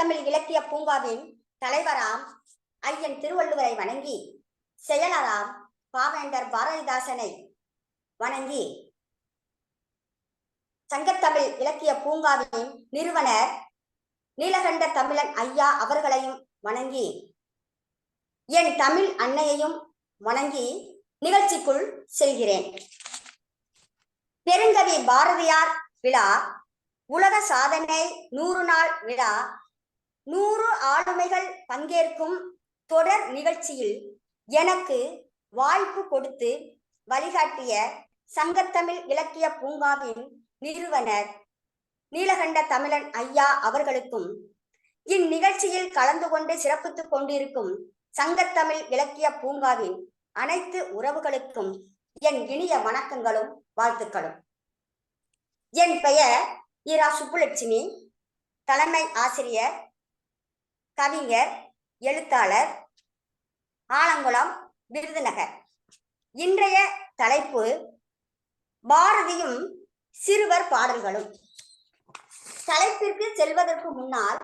சங்கத்தமிழ் இலக்கிய பூங்காவின் தலைவராம் ஐயன் திருவள்ளுவரை வணங்கி, செயலராம் பாவேந்தர் பாரதிதாசனை வணங்கி, சங்கத்தமிழ் இலக்கிய பூங்காவின் நிறுவனர் நீலகண்ட தமிழன் ஐயா அவர்களையும் வணங்கி, என் தமிழ் அன்னையையும் வணங்கி நிகழ்ச்சிக்குள் செல்கிறேன். பெருங்கவி பாரதியார் விழா, உலக சாதனை 100 நாள் விழா, 100 ஆளுமைகள் பங்கேற்கும் தொடர் நிகழ்ச்சியில் எனக்கு வாய்ப்பு கொடுத்து வழிகாட்டிய சங்கத்தமிழ் இலக்கிய பூங்காவின் நிறுவனர் நீலகண்ட தமிழன் ஐயா அவர்களுக்கும், இந்நிகழ்ச்சியில் கலந்து கொண்டு சிறப்பித்துக் கொண்டிருக்கும் சங்கத்தமிழ் இலக்கிய பூங்காவின் அனைத்து உறவுகளுக்கும் என் இனிய வணக்கங்களும் வாழ்த்துக்களும். என் பெயர் இரா சுப்புலட்சுமி, தலைமை ஆசிரியர், கவிஞர், எழுத்தாளர், ஆலங்குளம், விருதுநகர். இன்றைய தலைப்பு பாரதியும் சிறுவர் பாடல்களும். தலைப்பிற்கு செல்வதற்கு முன்னால்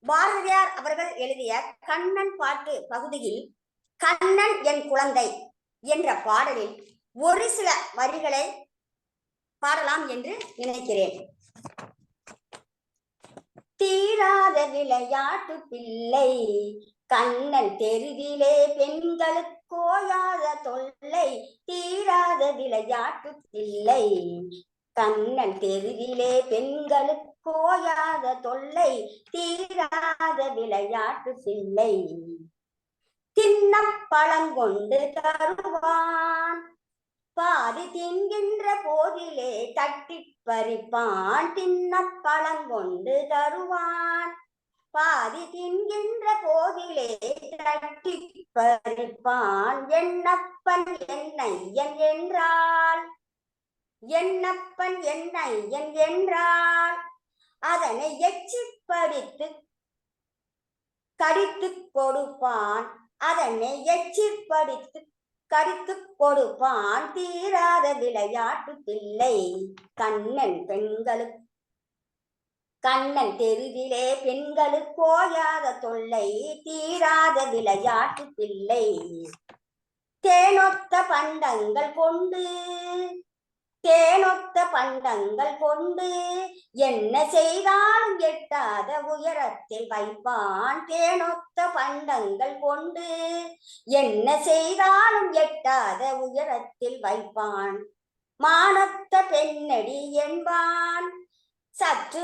பாரதியார் அவர்கள் எழுதிய கண்ணன் பாட்டு பகுதியில் கண்ணன் என் குழந்தை என்ற பாடலில் ஒரு சில வரிகளை பாடலாம் என்று நினைக்கிறேன். தீராத விளையாட்டு பிள்ளை கண்ணன் தெருவிலே பெண்களுக்கோயாத தொல்லை, தீராத விளையாட்டு பிள்ளை கண்ணன் தெருவிலே பெண்களுக்கோயாத தொல்லை, தீராத விளையாட்டு பிள்ளை தின்ன பழங்கொண்டு தருவான், பாதி தின்கின்ற போதிலே தட்டி பறிப்பான், தின்ன பழங்கொண்டு தருவான், பாதி தின்கின்ற போதிலே தட்டி பறிப்பான், என்னப்பன் என்னையன் என்றால், என்னப்பன் என்னையன் என்றால் அதனை எச்சிப்படித்து கடித்து கொடுப்பான், அதனை எச்சிப்படித்து கடித்து கொடுப்பான், தீராத விளையாட்டு பிள்ளை கண்ணன் கண்ணன் தெருவிலே பெண்களுக்கோயாத தொல்லை, தீராத விளையாட்டு பிள்ளை தேனொத்த பண்டங்கள் கொண்டு, தேனொத்த பண்டங்கள் கொண்டு என்ன செய்தாலும் எட்டாத உயரத்தில் வைப்பான், தேனொத்த பண்டங்கள் கொண்டு என்ன செய்தாலும் எட்டாத உயரத்தில் வைப்பான், மானொத்த பெண்ணடி என்பான், சற்று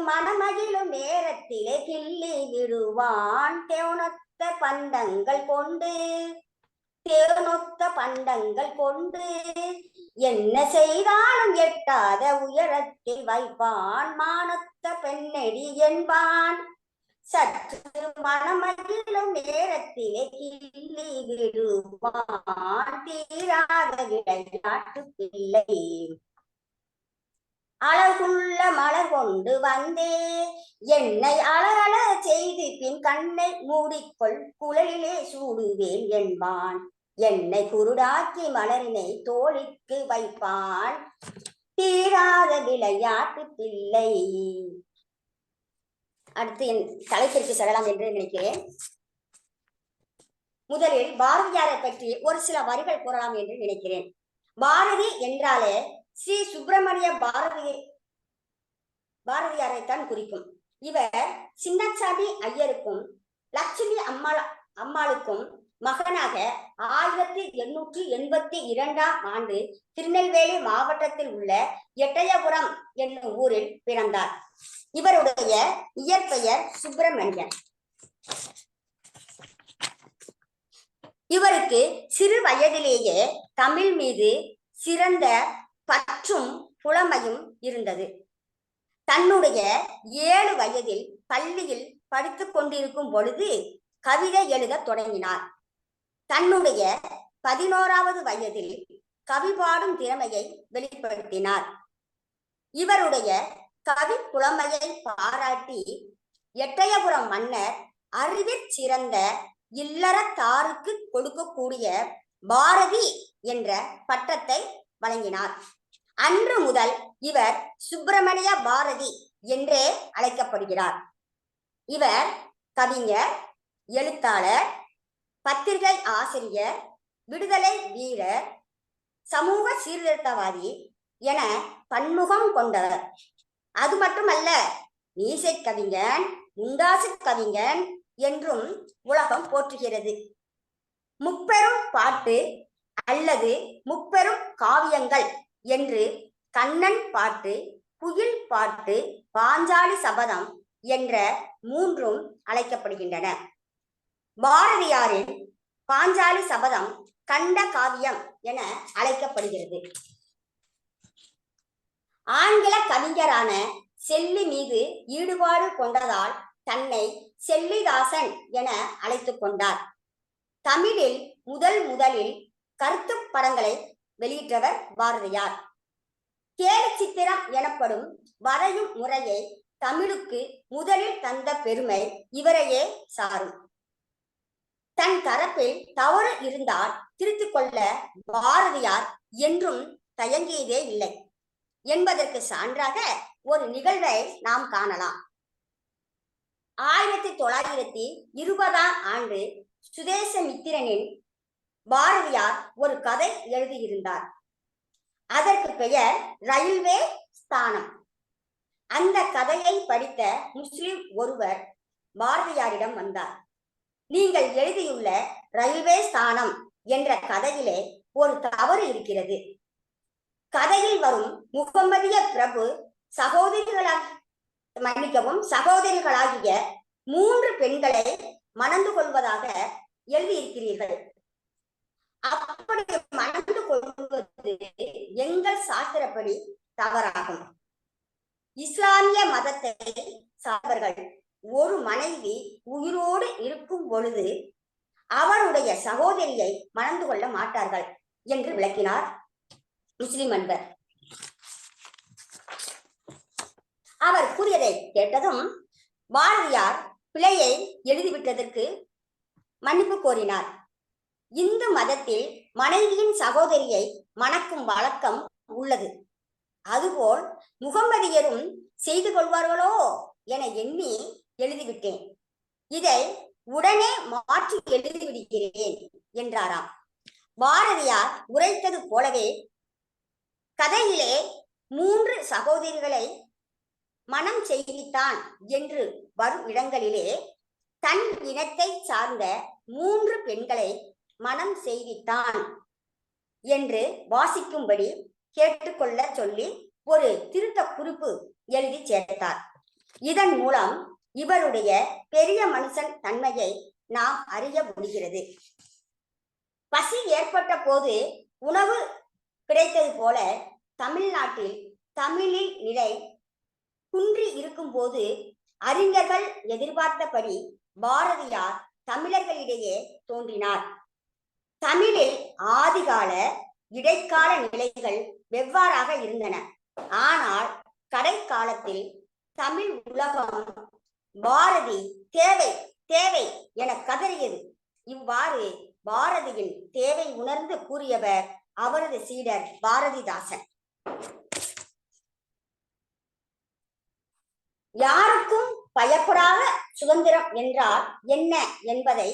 மனமகிழும் நேரத்திலே கிள்ளி விடுவான், தேனொத்த பண்டங்கள் கொண்டு, தேனொத்த பண்டங்கள் கொண்டு என்ன செய்தாலும் எட்டாத உயரத்தில் வைப்பான், மானொத்த பெண்ணடி என்பான், சற்று மனமகிழும் நேரத்திலே கிள்ளி விடுவான், தீராத விளையாட்டு பிள்ளை அழகுள்ள மலர் கொண்டு வந்தே என்னை அழகழ செய்து பின் கண்ணை மூடிக்கொள் குழலிலே சூடுவேன் என்பான், என்னை குருடாக்கி மலரினை தோளிக்கு வைப்பான், தீராத விளையாட்டு பிள்ளை. அடுத்து என் தலைப்பிற்கு செல்லலாம் என்று நினைக்கிறேன். முதலில் பாரதியாரை பற்றி ஒரு சில வரிகள் கூறலாம் என்று நினைக்கிறேன். பாரதி என்றாலே ஸ்ரீ சுப்பிரமணிய பாரதியாரைத்தான் குறிக்கும். இவர் சின்னசாமி ஐயருக்கும் லட்சுமி அம்மாளுக்கும் மகனாக 1882ஆம் ஆண்டு திருநெல்வேலி மாவட்டத்தில் உள்ள எட்டயபுரம் என்னும் ஊரில் பிறந்தார். இவருடைய இயற்பெயர் சுப்பிரமணியன். இவருக்கு சிறு வயதிலேயே தமிழ் மீது சிறந்த பற்றும் புலமையும் இருந்தது. தன்னுடைய 7 வயதில் பள்ளியில் படித்துக் கொண்டிருக்கும் பொழுது கவிதை எழுத தொடங்கினார். தன்னுடைய 11வது வயதில் கவி பாடும் திறமையை வெளிப்படுத்தினார். இவருடைய கவி புலமையை பாராட்டி எட்டயபுரம் மன்னர் அறிவில் சிறந்த இல்லறத்தாருக்கு கொடுக்கக்கூடிய பாரதி என்ற பட்டத்தை வழங்கினார். அன்று முதல் இவர் சுப்பிரமணிய பாரதி என்றே அழைக்கப்படுகிறார். இவர் கவிஞர், எழுத்தாளர், பத்திரிகை ஆசிரியர், விடுதலை வீரர், சமூக சீர்திருத்தவாதி என பன்முகம் கொண்டவர். அது மட்டுமல்ல, மீசை கவிஞன், முண்டாசு கவிஞன் என்றும் உலகம் போற்றுகிறது. முப்பெரும் பாட்டு அல்லது முப்பெரும் காவியங்கள் என்று கண்ணன் பாட்டு, குயில் பாட்டு, பாஞ்சாலி சபதம் என்ற மூன்றும் அழைக்கப்படுகின்றன. பாரதியாரின் பாஞ்சாலி சபதம் கண்ட காவியம் என அழைக்கப்படுகிறது. ஆங்கில கவிஞரான செல்லி மீது ஈடுபாடு கொண்டதால் தன்னை செல்லிதாசன் என அழைத்துக் கொண்டார். தமிழில் முதலில் கருத்து படங்களை வெளியிட்டவர் பாரதியார். கேலி சித்திரம் எனப்படும் வரையும் முறையை தமிழுக்கு முதலில் தந்த பெருமை இவரையே சாரும். தன் தரப்பில் தவறு இருந்தால் திருத்திக் கொள்ள பாரதியார் என்றும் தயங்கியதே இல்லை என்பதற்கு சான்றாக ஒரு நிகழ்வை நாம் காணலாம். 1920ஆம் ஆண்டு சுதேசமித்திரனில் பாரதியார் ஒரு கதை எழுதியிருந்தார். அதற்கு பெயர் ரயில்வே ஸ்தானம். அந்த கதையை படித்த முஸ்லிம் ஒருவர் பாரதியாரிடம் வந்தார். நீங்கள் எழுதியுள்ள ரயில்வே ஸ்தானம் என்ற கதையிலே ஒரு தவறு இருக்கிறது. கதையில் வரும் முகம்மதிய பிரபு சகோதரிகளாகிய 3 பெண்களை மணந்து கொள்வதாக எழுதியிருக்கிறீர்கள். அப்படி மணந்து கொள்வது எங்கள் சாஸ்திரப்படி தவறாகும். இஸ்லாமிய மதத்தை சார்ந்தவர்கள் ஒரு மனைவி உயிரோடு இருக்கும் பொழுது அவருடைய சகோதரியை மணந்து கொள்ள மாட்டார்கள் என்று விளக்கினார் முஸ்லிம் அன்பர். அவர் கூறியதை கேட்டதும் பாரதியார் பிழையை எழுதிவிட்டதற்கு மன்னிப்பு கோரினார். இந்து மதத்தில் மனைவியின் சகோதரியை மணக்கும் வழக்கம் உள்ளது. அதுபோல் முகம்மதியரும் செய்து கொள்வார்களோ என எண்ணி எழுதிவிட்டேன். இதை உடனே மாற்றி எழுதிவிடுகிறேன் என்றாராம். பாரதியார் உரைத்தது போலவே கதையிலே 3 சகோதரிகளை மனம் செய்வித்தான் என்று வரும் இடங்களிலே தன் இனத்தை சார்ந்த 3 பெண்களை மனம் செய்வித்தான் என்று வாசிக்கும்படி கேட்டுக்கொள்ள சொல்லி ஒரு திருத்த குறிப்பு எழுதி சேர்த்தார். இதன் மூலம் இவருடைய பெரிய மனுஷன் தன்மையை நாம் அறிய முடிகிறது. பசி ஏற்பட்ட போது உணவு கிடைத்தது போல தமிழ்நாட்டில் தமிழில் நிலை குன்றி இருக்கும் போது அறிஞர்கள் எதிர்பார்த்தபடி பாரதியார் தமிழர்களிடையே தோன்றினார். தமிழில் ஆதிகால இடைக்கால நிலைகள் வெவ்வாறாக இருந்தன. ஆனால் கடைக்காலத்தில் தமிழ் உலகம் பாரதி தேவை தேவை என கதறியது. இவ்வாறு பாரதியின் தேவை உணர்ந்து கூறியவர் அவரது சீடர் பாரதிதாசன். யாருக்கும் பயப்படாத சுதந்திரம் என்றால் என்ன என்பதை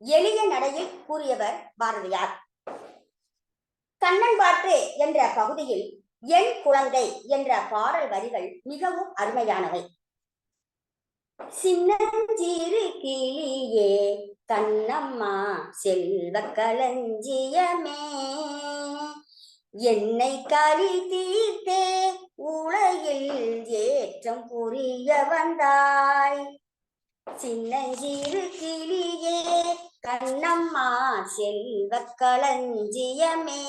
எளிய நடையில் கூறியவர் பாரதியார். கண்ணன் பாட்டு என்ற பகுதியில் என் குழந்தை என்ற பாடல் வரிகள் மிகவும் அருமையானவை. சின்னஞ்சிறு கிளியே கண்ணம்மா செல்வ களஞ்சியமே, என்னை களி தீர்த்தே உலகில் ஏற்றம் புரிய வந்தாய். சின்னஞ்சிறு கிளியே கண்ணம்மா செல்வ களஞ்சியமே,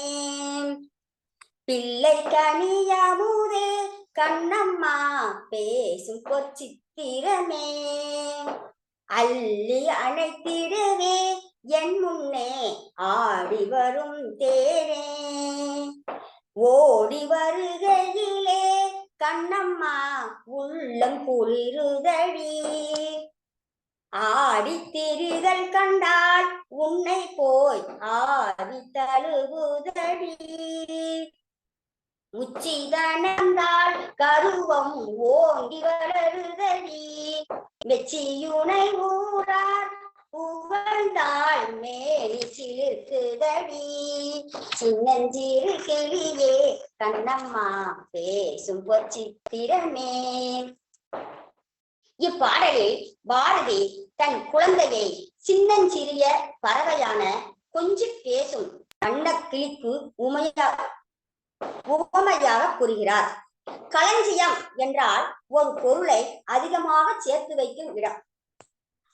பிள்ளை கனியமுதே கண்ணம்மா பேசும் பொற்சித்திரமே, அள்ளி அணைத்திடவே என் முன்னே ஆடி வரும் தேனே, ஓடி வருகையிலே கண்ணம்மா உள்ளம் குளிருதடி, ஆடி திரிதல் கண்டால் உன்னை போய் ஆடி தழுவுதடி, உச்சிதனந்தால் கருவம் ஓங்கி வளருதடி, வெச்சியுனை ஊரார் புகழ்ந்தாள் மேலி சிலிர்க்குதடி சின்னஞ்சிறு கிளியே கண்ணம்மா பேசும் பொற்சித்திரமே. இப்பாடலில் பாரதி தன் குழந்தையை சின்னஞ்சிறிய பறவையான கொஞ்சி பேசும் கண்ணக்கிளிக்கு உவமையாக கூறுகிறார். களஞ்சியம் என்றால் ஒரு பொருளை அதிகமாக சேர்த்து வைக்கும் இடம்.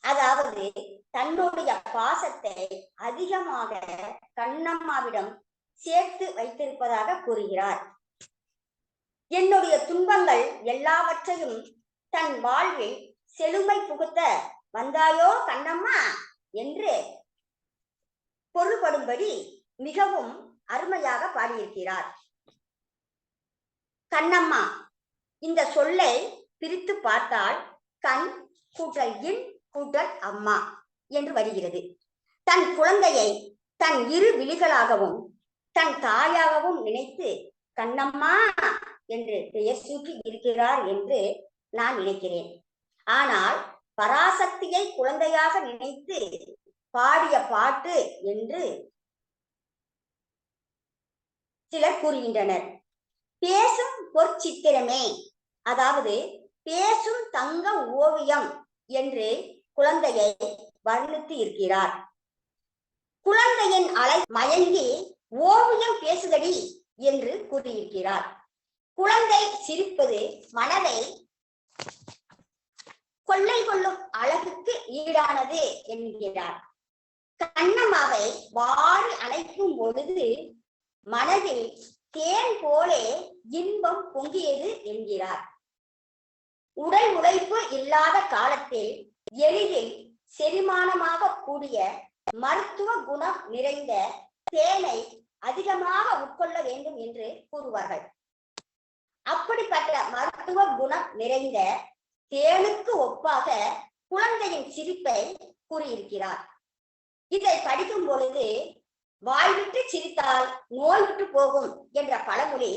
அதாவது தன்னுடைய பாசத்தை அதிகமாக கண்ணம்மாவிடம் சேர்த்து வைத்திருப்பதாக கூறுகிறார். என்னுடைய துன்பங்கள் எல்லாவற்றையும் தன் வாழ்வில் செழுமை புகுத்த வந்தாயோ கண்ணம்மா என்று பொருள்படும்படி மிகவும் அருமையாக பாடியிருக்கிறார். கண்ணம்மா இந்த சொல்லை பிரித்து பார்த்தால் கண் கூட்டல் இன் கூட்டல் அம்மா என்று வருகிறது. தன் குழந்தையை தன் இரு விழிகளாகவும் தன் தாயாகவும் நினைத்து கண்ணம்மா என்று பெயர் சூட்டி இருக்கிறார் என்று நான் நினைக்கிறேன். ஆனால் பராசக்தியை குழந்தையாக நினைத்து பாடிய பாட்டு என்று சிலர் கூறுகின்றனர். பேசும் பொற்சித்திரமே, அதாவது பேசும் தங்க ஓவியம் என்று குழந்தையை வர்ணித்து இருக்கிறார். குழந்தையின் அலை மயங்கி ஓவியம் பேசுதடி என்று கூறியிருக்கிறார். குழந்தை சிரிப்பது மனதை கொள்ளை கொள்ளும் அழகுக்கு ஈடானது என்கிறார். கண்ணம்மாவை வாரி அணைக்கும் பொழுது மனதில் தேன் போலே இன்பம் பொங்கியது என்கிறார். உடல் உழைப்பு இல்லாத காலத்தில் எளிதில் செரிமானமாக கூடிய மருத்துவ குணம் நிறைந்த தேனை அதிகமாக உட்கொள்ள வேண்டும் என்று கூறுவார்கள். அப்படிப்பட்ட மருத்துவ குணம் நிறைந்த தேனுக்கு ஒப்பாக குழந்தையின் சிரிப்பை கூறியிருக்கிறார். இதை படிக்கும் பொழுது வாய் விட்டு சிரித்தால் நோய் விட்டு போகும் என்ற பழமொழி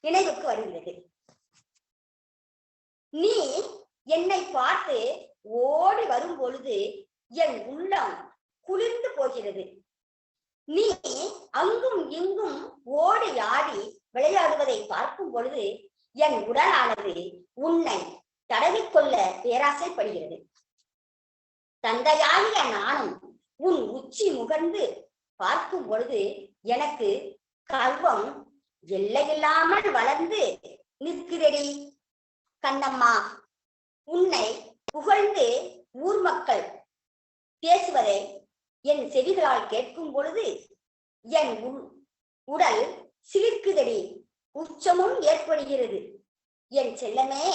நினைவுக்கு வருகிறது. நீ என்னை பார்த்து ஓடி வரும் பொழுது என் உள்ளம் குளிர்ந்து போகிறது. நீ அங்கும் இங்கும் ஓடி ஆடி விளையாடுவதை பார்க்கும் பொழுது என் உடலானது உன்னை தடவிக்கொள்ள பேராசைப்படுகிறது. தந்தையாகிய நானும் உன் உச்சி முகர்ந்து பார்க்கும் பொழுது எனக்கு கர்வம் எல்லையில்லாமல் வளர்ந்து நிற்கிறடி. கண்ணம்மா, உன்னை புகழ்ந்து ஊர் மக்கள் பேசுவதை என் செவிகளால் கேட்கும் பொழுது என் உடல் சிலிர்க்குதடி, உச்சமும் ஏற்படுகிறது என் செல்லமே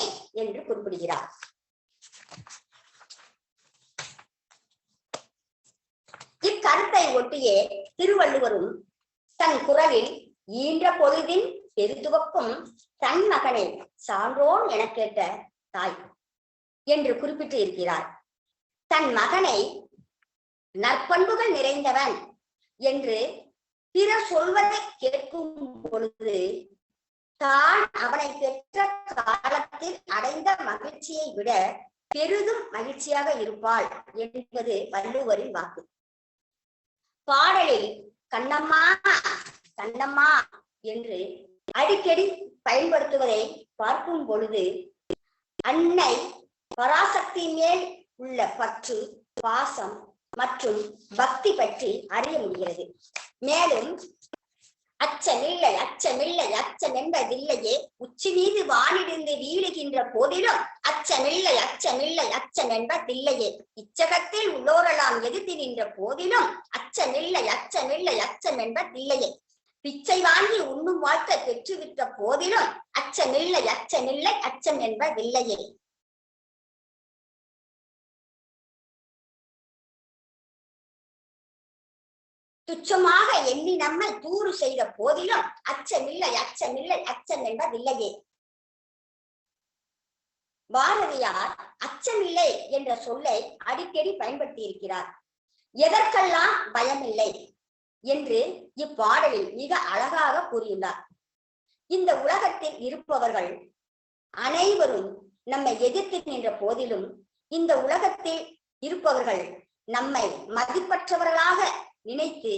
என்று குறிப்பிடுகிறார். இக்கருத்தை ஒட்டியே திருவள்ளுவரும் தன் குரலில் ஈன்ற பொழுதின் பெருதுவக்கும் தன் மகனை சான்றோன் என கேட்ட தாய் என்று குறிப்பிட்டு இருக்கிறார். தன் மகனை நற்பண்புகள் நிறைந்தவன் என்று பிறர் சொல்வதை கேட்கும் பொழுது தான் அவனை பெற்ற காலத்தில் அடைந்த மகிழ்ச்சியை விட பெரிதும் மகிழ்ச்சியாக இருப்பாள் என்பது வள்ளுவரின் வாக்கு. பாடலில் கண்ணம்மா கண்ணம்மா என்று அடிக்கடி பயன்படுத்துவதை பார்க்கும் பொழுது அன்னை பராசக்தி மேல் உள்ள பற்று, பாசம் மற்றும் பக்தி பற்றி அறிய முடிகிறது. மேலும் அச்சமில்லை அச்சமில்லை அச்சம் என்பதில்லையே, உச்சி மீது வானிடிந்து வீழுகின்ற போதிலும் அச்சமில்லை அச்சமில்லை அச்சம் என்பதில்லையே, இச்சகத்தில் உள்ளோரெல்லாம் எதிர்த்து நின்ற போதிலும் அச்சமில்லை அச்சமில்லை அச்சம் என்பதில்லையே, பிச்சை வாங்கி உண்ணும் வாழ்க்கை பெற்றுவிட்ட போதிலும் அச்சமில்லை அச்சமில்லை அச்சம் என்பதில்லையே. துச்சமாக எண்ணி நம்மை தூறு செய்த போதிலும் அச்சமில்லை அச்சமில்லை அச்சம் என்பதில்லையே. பாரதியார் அச்சமில்லை என்ற சொல்லை அடிக்கடி பயன்படுத்தி இருக்கிறார். எதற்கெல்லாம் பயமில்லை என்று இப்பாடலில் மிக அழகாக கூறியுள்ளார். இந்த உலகத்தில் இருப்பவர்கள் அனைவரும் நம்மை எதிர்த்து நின்ற போதிலும் இந்த உலகத்தில் இருப்பவர்கள் நம்மை மதிப்பற்றவர்களாக நினைத்து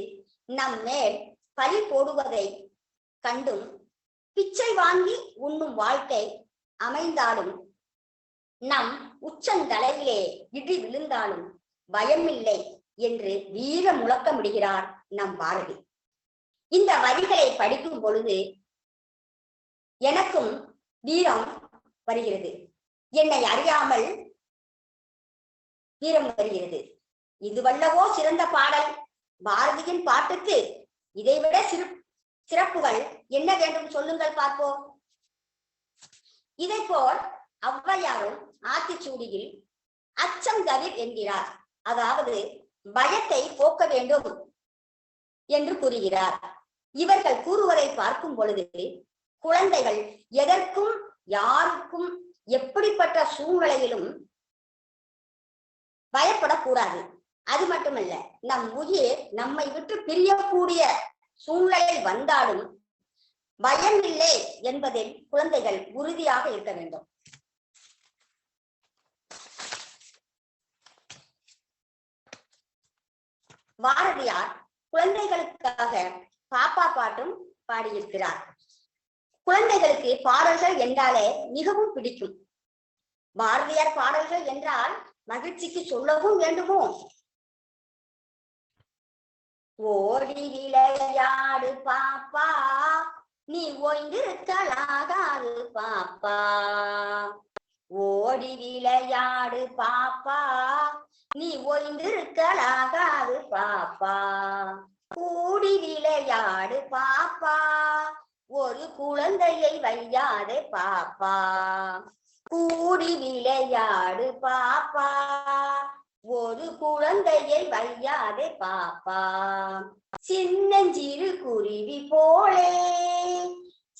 நம் மேல் பழி போடுவதை கண்டும் பிச்சை வாங்கி உண்ணும் வாழ்க்கை அமைந்தாலும் நம் உச்சந்தலையிலே இடி விழுந்தாலும் பயமில்லை என்று வீர முழக்கமிடுகிறார் நம் பாரதி. இந்த வரிகளை படிக்கும் பொழுது எனக்கும் வீரம் வருகிறது, என்னை அறியாமல் வீரம் வருகிறது. இதுவல்லவோ சிறந்த பாடல். பாரதியின் பாட்டுக்கு இதைவிட சிறப்புகள் என்ன வேண்டும் சொல்லுங்கள் பார்ப்போம். இதை போல் ஔவையாரும் ஆத்திச்சூடியில் அச்சம் தவிர் என்கிறார், அதாவது பயத்தை போக்க வேண்டும் என்று கூறுகிறார். இவர்கள் கூறுவதை பார்க்கும் பொழுது குழந்தைகள் எதற்கும் யாருக்கும் எப்படிப்பட்ட சூழ்நிலையிலும் பயப்படக்கூடாது. அது மட்டுமல்ல, நம் உயிர் நம்மை விட்டு பிரியக்கூடிய சூழ்நிலை வந்தாலும் பயம் இல்லை என்பதில் குழந்தைகள் உறுதியாக இருக்க வேண்டும். பாரதியார் குழந்தைகளுக்காக பாப்பா பாட்டும் பாடியிருக்கிறார். குழந்தைகளுக்கு பாடல்கள் என்றாலே மிகவும் பிடிக்கும். பாரதியார் பாடல்கள் என்றால் மகிழ்ச்சிக்கு சொல்லவும் வேண்டுமோ? ஓடி விளையாடு பாப்பா, நீ ஓய்ந்திருக்கலாகாது பாப்பா. ஓடி விளையாடு பாப்பா, நீ ஓய்ந்திருக்கலாகாது பாப்பா. கூடி விளையாடு பாப்பா, ஒரு குழந்தையை வையாதே பாப்பா. கூடி விளையாடு பாப்பா, ஒரு குழந்தையை வையாதே பாப்பா. சின்னஞ்சிறு குருவி போலே,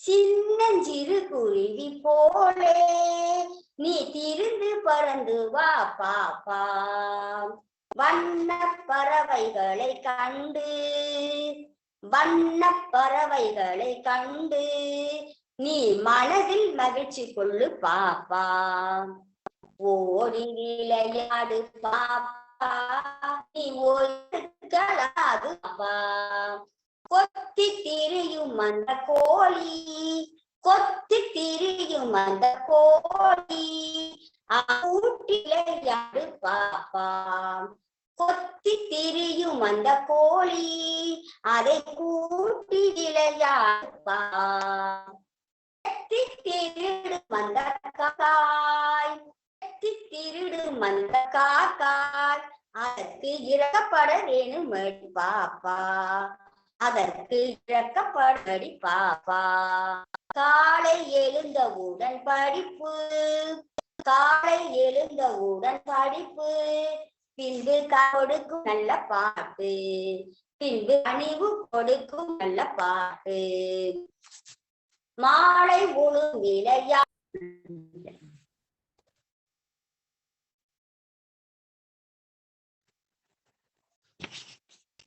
சின்னஞ்சிறு குருவி போலே, நீ திருந்து பறந்து வா பாப்பா. வண்ண பறவைகளை கண்டு, வண்ண பறவைகளை கண்டு, நீ மனதில் மகிழ்ச்சி கொள்ளு பாப்பா. ஓடி விளையாடு பாப்பா, நீ ஓய்ந்திருக்கலாகாது பாப்பா. கொத்தி திரியும் அந்த கோழி, கொத்தி திரியும் அந்த கோழி, கூட்டிலையாடு பாப்பா. கொத்தி திரியும் அந்த கோழி, அதை கூட்டி விளையாடு பாப்பா. திருடும் அந்த காக்காய், திருடும் அந்த காக்காய், அதற்கு இறக்கப்பட வேணுமடி பாப்பா. அதற்கு இறக்கப்படி பாப்பா. காலை எழுந்தவுடன் படிப்பு, காலை எழுந்தவுடன் படிப்பு, பின்பு கொடுக்கும் நல்ல பாட்டு, பின்பு அணிவு கொடுக்கும் நல்ல பாட்டு. மாலை ஒழுங்கிலையா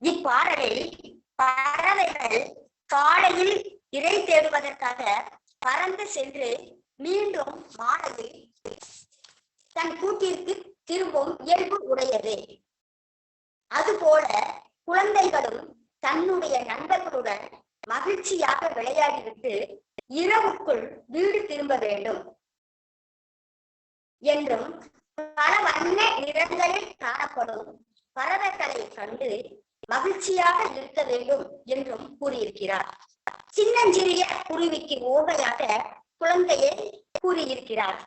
இப்பாடலில் பறவைகள் காலையில் இறை தேடுவதற்காக பறந்து சென்று மீண்டும் மாலையில் தன் கூட்டிற்கு திரும்பும் இயல்பு உடையது. அதுபோல குழந்தைகளும் தன்னுடைய நண்பர்களுடன் மகிழ்ச்சியாக விளையாடிவிட்டு இரவுக்குள் வீடு திரும்ப வேண்டும் என்றும், பல வண்ண நிறங்களில் காணப்படும் பறவைகளை கண்டு மகிழ்ச்சியாக இருக்க வேண்டும் என்றும் கூறியிருக்கிறார். சின்னஞ்சிறிய குருவிக்கு ஓமையாக குழந்தையை கூறியிருக்கிறார்.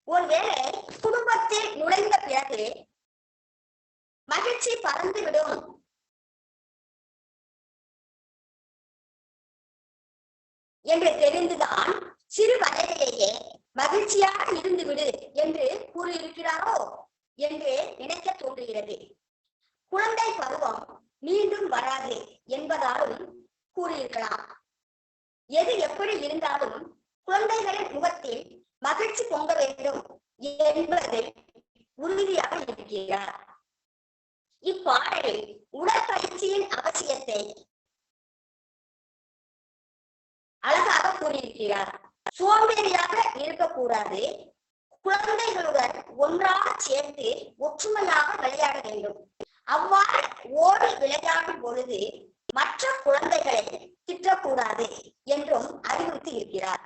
ஒருவேளை குடும்பத்தில் நுழைந்த பிறகு மகிழ்ச்சி பறந்துவிடும் என்று தெரிந்துதான் சிறு வயதிலேயே மகிழ்ச்சியாக இருந்துவிடு என்று கூறியிருக்கிறாரோ என்று நினைக்க தோன்றுகிறது. குழந்தை பருவம் மீண்டும் வராது என்பதாலும் கூறியிருக்கலாம். எது எப்படி இருந்தாலும் குழந்தைகளின் முகத்தில் மகிழ்ச்சி பொங்க வேண்டும் என்பதில் உறுதியாக இருக்கிறார். இப்பாடலில் உடற்பயிற்சியின் அவசியத்தை அழகாக கூறியிருக்கிறார். சோம்பேறியாக இருக்கக்கூடாது, குழந்தைகளுடன் ஒன்றாக சேர்ந்து ஒற்றுமையாக விளையாட வேண்டும். அவ்வாறு ஓடி விளையாடும் பொழுது மற்ற குழந்தைகளை திட்டக்கூடாது என்றும் அறிவுறுத்தி இருக்கிறார்.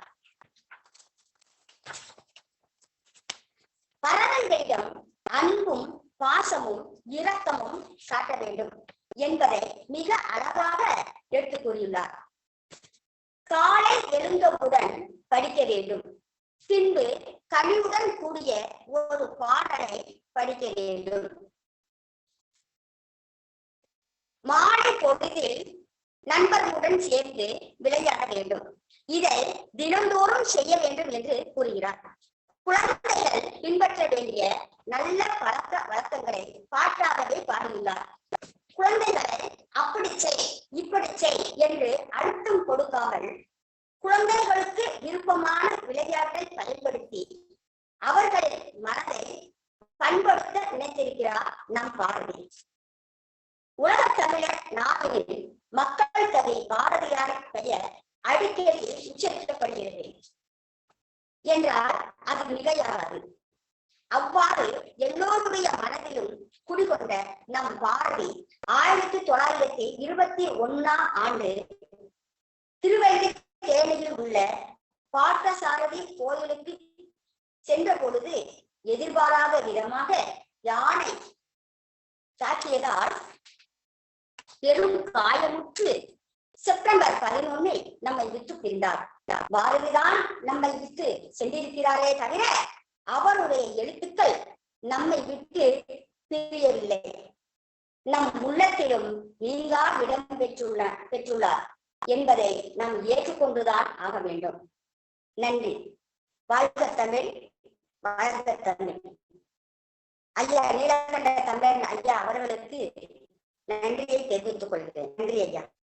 பறவைகளிடம் அன்பும் பாசமும் இரக்கமும் காட்ட வேண்டும் என்பதை மிக அழகாக எடுத்துக் கூறியுள்ளார். காலை எழுந்தவுடன் படிக்க வேண்டும், பின்பு கனிவுடன் கூடிய ஒரு பாடலை படிக்க வேண்டும். மாலை பொழுதில் நண்பர்களுடன் சேர்ந்து விளையாட வேண்டும். இதை தினந்தோறும் செய்ய வேண்டும் என்று கூறுகிறார். குழந்தைகள் பின்பற்ற வேண்டிய நல்ல பழக்க வழக்கங்களை பாட்டாகவே பாடியுள்ளார். குழந்தைகளை அப்படி செய் இப்படி செய் என்று அழுத்தம் கொடுக்காமல் குழந்தைகளுக்கு விருப்பமான விளையாட்டை பயன்படுத்தி அவர்களின் மனதை பண்படுத்த நினைத்திருக்கிறார் நம் பாரதி. உலகத் தமிழர் நாவலில் மக்கள் கவி பாரதியாரின் பெயர் அடிக்கடி உச்சரிக்கப்படுகிறது என்றால் அது மிகையாகாது. அவ்வாறு எல்லோருடைய மனதிலும் குடிகொண்ட நம் பாரதி 1921ஆம் ஆண்டு திருவல்லிக்கேணியில் உள்ள பார்த்தசாரதி கோயிலுக்கு சென்ற பொழுது எதிர்பாராத விதமாக யானை தாக்கியதால் பெரும் காயமுற்று செப்டம்பர் 11 நம்மை விட்டு பிரிந்தார். பாரதிதான் நம்மை விட்டு சென்றிருக்கிறாரே தவிர அவருடைய எழுத்துக்கள் நம்மை விட்டு பிரியவில்லை. நம் உள்ளத்திலும் நீங்கா இடம் பெற்றுள்ளார் என்பதை நாம் ஏற்றுக்கொண்டுதான் ஆக வேண்டும். நன்றி. வாழ்க தமிழ், வாழ்க தமிழ். ஐயா நீலகண்ட தமிழன் ஐயா அவர்களுக்கு நன்றியை தெரிவித்துக் கொள்கிறேன். நன்றி ஐயா.